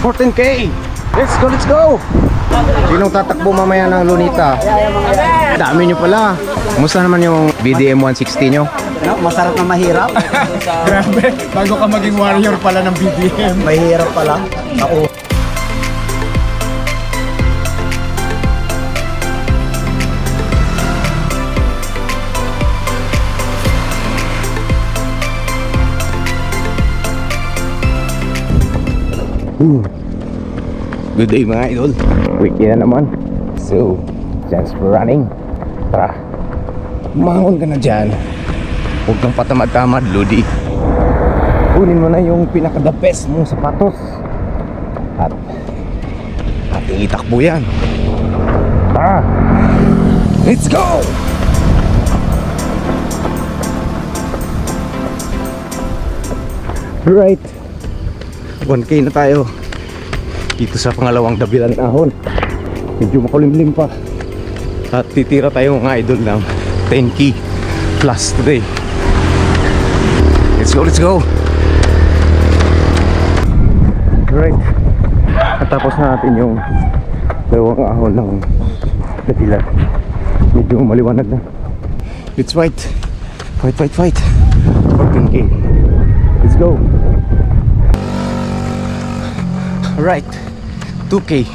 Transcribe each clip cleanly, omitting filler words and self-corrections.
14K. Let's go, let's go. Sinong tatakbo mamaya ng Lunita? Dami nyo pala. Kumusta naman yung BDM 160 nyo? No, masarap na mahirap. Grabe, bago ka maging warrior pala ng BDM. Mahirap pala. Ako. Good day mga idol. Weekend na naman. So, chance for running. Tara, mangon ka na dyan. Huwag kang patamad-tamad, Lodi. Kunin mo na yung pinaka-the best mong sapatos. At ating itakbo yan. Tara, let's go! Right, 1K na tayo dito sa pangalawang dabilan ahon. Medyo makulimlim pa. At titira tayo mga idol ng 10K plus today. Let's go, let's go. Alright, natapos na natin yung dalawang ahon ng dabilan. Medyo maliwanag na. Let's fight. Fight, fight, fight for 10K. Let's go. Alright, 2K.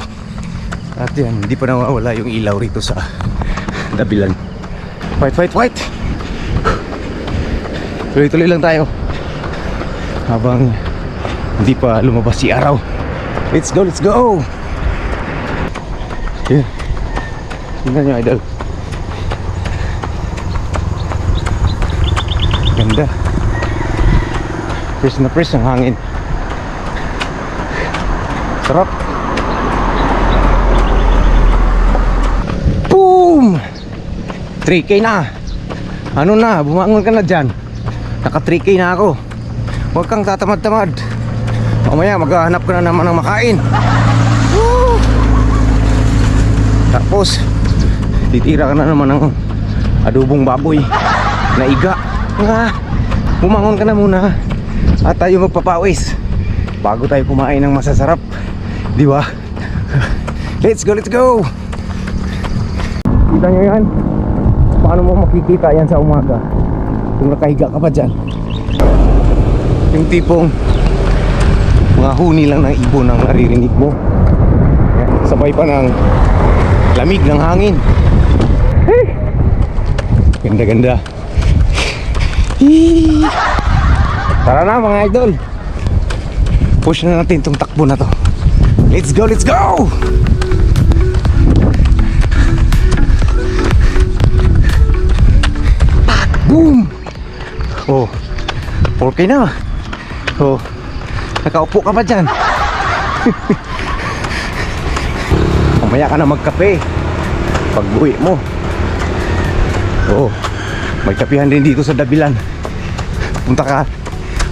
At yan, hindi pa nawawala yung ilaw rito sa dabilan. Fight, fight, fight. Tuloy-tuloy lang tayo habang hindi pa lumabas si araw. Let's go, let's go. Yeah. Tingnan nyo idol. Ganda. Press na press ang hangin. Sarap. Boom! 3K na. Ano na, bumangon ka na dyan. Naka 3K na ako. Huwag kang tatamad-tamad. Mamaya maghahanap ka na naman ng makain. Woo! Tapos titira ka na naman ng adobong baboy na iga. Bumangon ka na muna at tayo magpapawis bago tayo kumain ng masasarap. Di ba? Let's go, let's go. Kita nyo yan? Paano mo makikita yan sa umaga kung nakahiga ka pa dyan? Yung tipong mga huni lang ng ibon ang naririnig mo. Yan, sabay pa ng lamig ng hangin. Hey! Ganda ganda. Tara na mga idol, push na natin itong takbo na to. Let's go, let's go! Boom! Oh, 4K na. Oh, nakaupo ka pa dyan. Mamaya ka na magkape pag uwi mo. Oh, may kapihan din dito sa dabilan. Punta ka,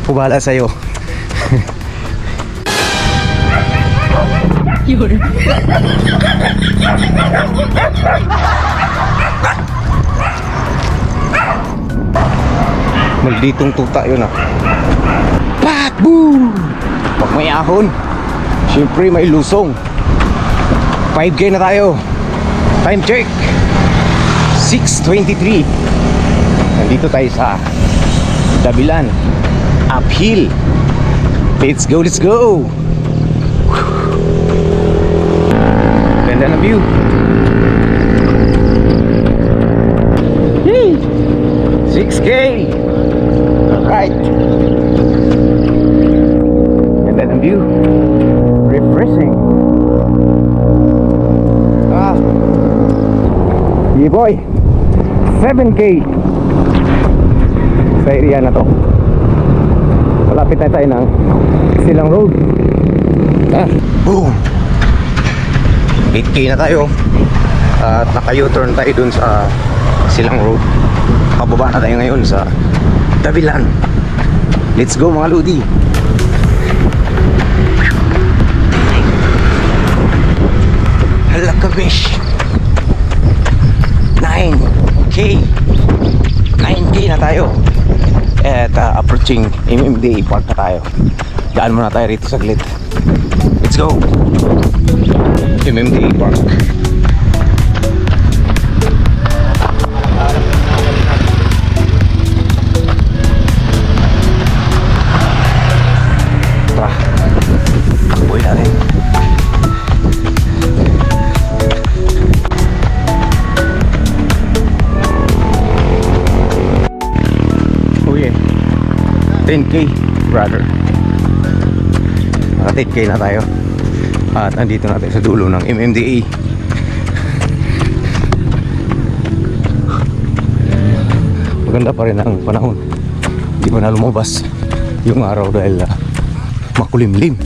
pubala sa'yo. Yun. Malditong tuta yun ah. Pat! Boom! Pag may ahon, syempre may lusong. 5K na tayo. Time check 6:23. Nandito tayo sa dabilan, uphill. Let's go, let's go. Ganda na view. 6K. Alright. Ganda ng view. Refreshing. Yeah boy, 7K sa area na to. Malapit na tayo ng Silang Road. Boom! 8K na tayo. At naka-U-turn tayo dun sa Silang Road. Pababa na tayo ngayon sa dabilan. Let's go mga Lodi. Hala kabish. 9K. 9K na tayo. At approaching MMDA Park na tayo. Daan muna tayo rito saglit. Let's go! MMDA Park. Tara, takboy natin. Oh yeah, 10K brother. Naka 10K na tayo. At andito natin sa dulo ng MMDA. Maganda pa rin ang panahon. Hindi pa na lumabas yung araw dahil makulimlim.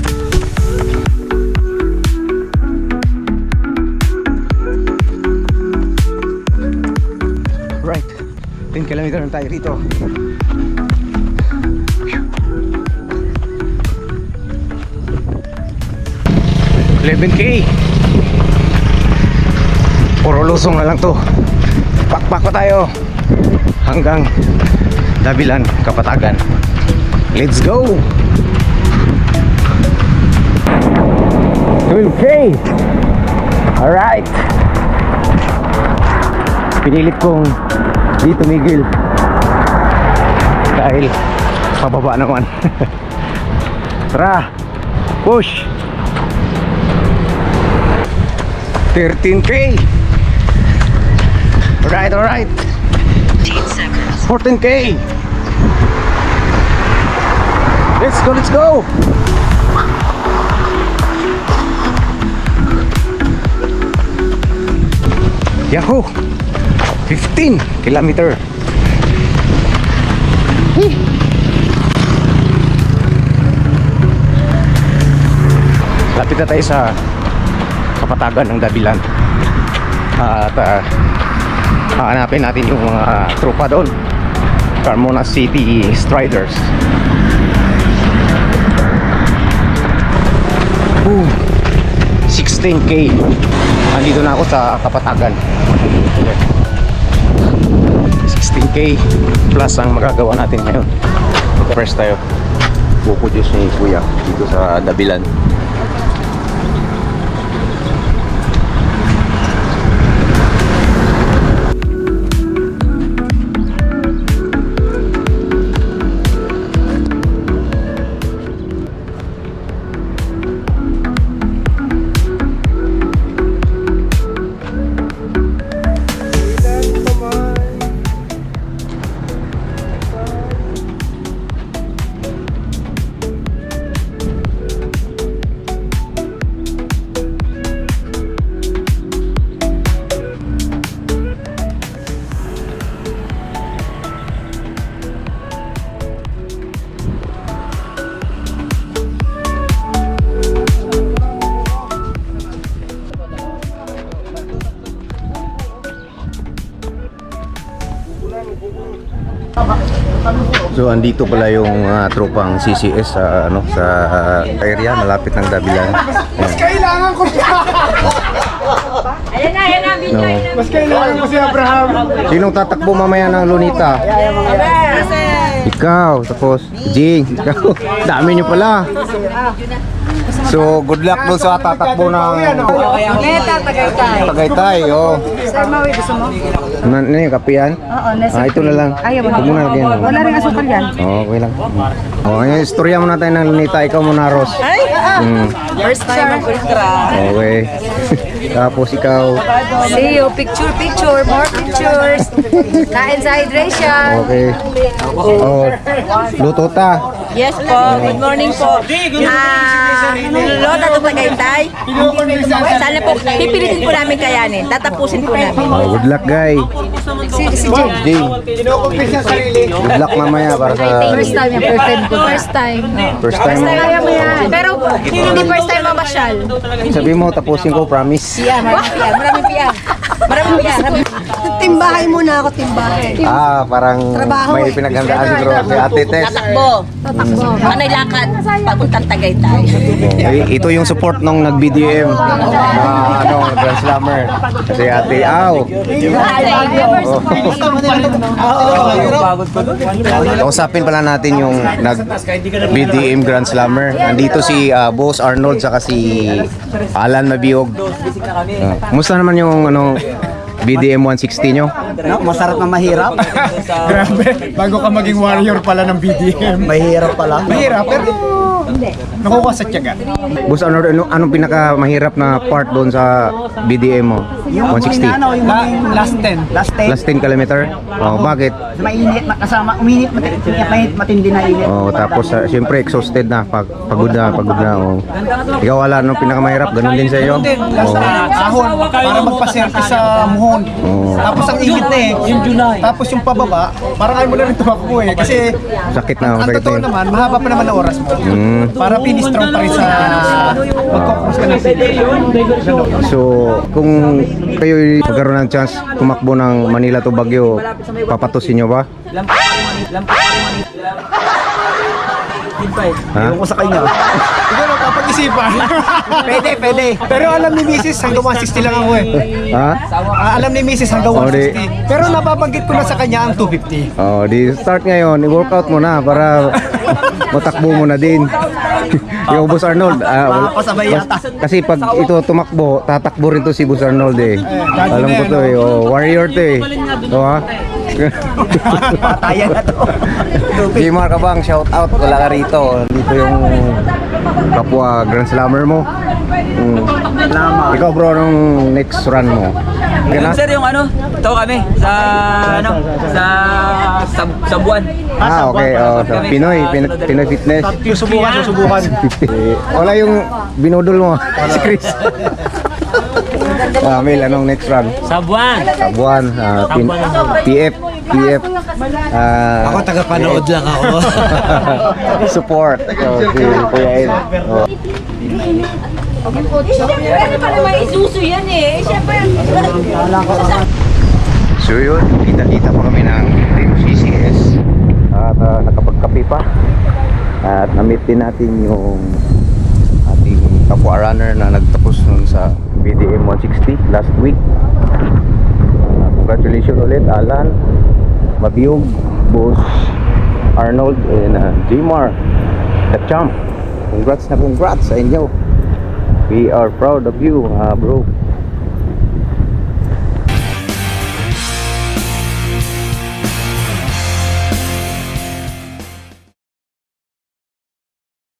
Right, 10 kilometer na tayo rito. 11K. Puro lusong na lang to. Pakpak pa tayo hanggang Dabilan, Kapatagan. Let's go. 12K. Alright. Pinilit kong di tumigil dahil pababa naman. Tara, push. 13K. Alright, alright. 14K. Let's go, let's go. Yahoo! 15 kilometer. Lapit na tayo sa Kapatagan ng Dabilan. At hahanapin natin yung mga tropa doon. Carmona City Striders. 16K. Andito na ako sa Kapatagan. 16K plus ang magagawa natin ngayon. First tayo. Buko juice ni Kuya dito sa Dabilan. So andito pala yung tropang CCS sa sa area malapit ng Dabilan. Ayan. Kailangan ko siya! Ayan na, video. No. Mas kailangan ko si Abraham! Sinong tatakbo mamaya ng Lunita? Ikaw, tapos Jing, ikaw. Dami nyo pala. So good luck doon sa tatakbo ng Meta, Tagaytay. Tagaytay. Oh. Sir Maui, gusto mo? Ano yung kape yan? Oo, nasa. Ito na lang. Ayaw mo. Ito muna lagyan. Wala rin asukal yan. Okay lang. Okay, istorya muna tayo ng Lunita. Ikaw muna, Ros. Ay! First time mag-ultra. Okay. Tapos ikaw. See you. Picture. More pictures. Kain sa hydration. Okay. Oh, luto ta. Yes po, good morning po. Lota to Tagaytay. Sana po, pipilitin po namin kayanin. Tatapusin po namin. Oh, good luck, guy. Si Jay. Jing, Kinukumpis sa sarili. good luck mamaya para sa First time yan. First time. first time. Kaya mo yan. Pero hindi first time mamasyal. Sabi mo, tapusin ko, promise. Maraming piyan. Maraming piyan. Timbahay muna ako, timbahay. Parang may pinaghandaan siguro si Ate Tess. Tatakbo. Manay lakad. Papuntang Tagaytay. Ito yung support nung nag-BDM na Grand Slammer. Si Ate Aw. Kausapin pala natin yung nag-BDM Grand Slammer. Nandito dito si Boss Arnold saka si Alan Mabiyog. Kumusta naman yung BDM 160 nyo? No, masarap na mahirap. Grabe, bago ka maging warrior pala ng BDM. Mahirap pala. Mahirap, pero nakuha sa tiyaga. Boss Arnold, anong pinaka mahirap na part doon sa BDM mo? 160? Yung Last 10. last 10. Last 10 kilometer? Oh, bakit? Mainit, kasama, uminit, matindi na init. Oh, tapos siyempre exhausted na, pagod na. Oh. Ikaw wala anong pinakamahirap? Ganun din sa iyo? Last ahon, para magpaserti sa muhon. Oo. Tapos ang init na eh. Tapos yung pababa, parang ayaw mo na rin tumakbo eh. Kasi Sakit na, ang sakit totoo na. naman, mahaba pa naman ang oras mo. Mm. Para finish strong pa rin sa magkokos ka ng So, kung kayo magkaroon ng chance tumakbo ng Manila to Baguio, papatusin nyo ba? Ha? Ewan ko sa kanya. Siguro kapag-isipan. Pwede. Pero alam ni Mrs. hanggang 160 lang ako eh. Ha? Alam ni Mrs. hanggang Oh, 160. Pero nababanggit ko na sa kanya ang 250. Oh, di start ngayon, i-workout mo na para matakbo mo na din. Yung Boss Arnold, Makakasabay yata. kasi pag ito tumakbo, tatakbo rin to si Boss Arnold eh. Alam ko to eh, warrior to eh. Oh, ha? Patayan na to. Jimar ka bang shout out, wala ka rito. Dito yung kapwa Grand Slammer mo. Salamat. Ikaw bro, anong next run mo? Okay na? Sir, yung taw kami sa sa buwan. Okay. So, Pinoy Fitness. Susubukan. Wala yung binudol mo, si Chris. Mil, anong next run? Sa buwan. Sabuan, PF. Ako taga-panood lang ako. Support. Si Kuya Ed. Oh. Kasi pala may isuso yan eh. Siyempre, So yun, kita-kita pa kami ng Team CCS at nakapagkape pa at na-meet din natin yung ating kapwa runner na nagtapos nun sa BDM 160 last week. Congratulations ulit Alan Mabiyog, Boss Arnold and Jmar the champ. Congrats sa inyo. We are proud of you, bro.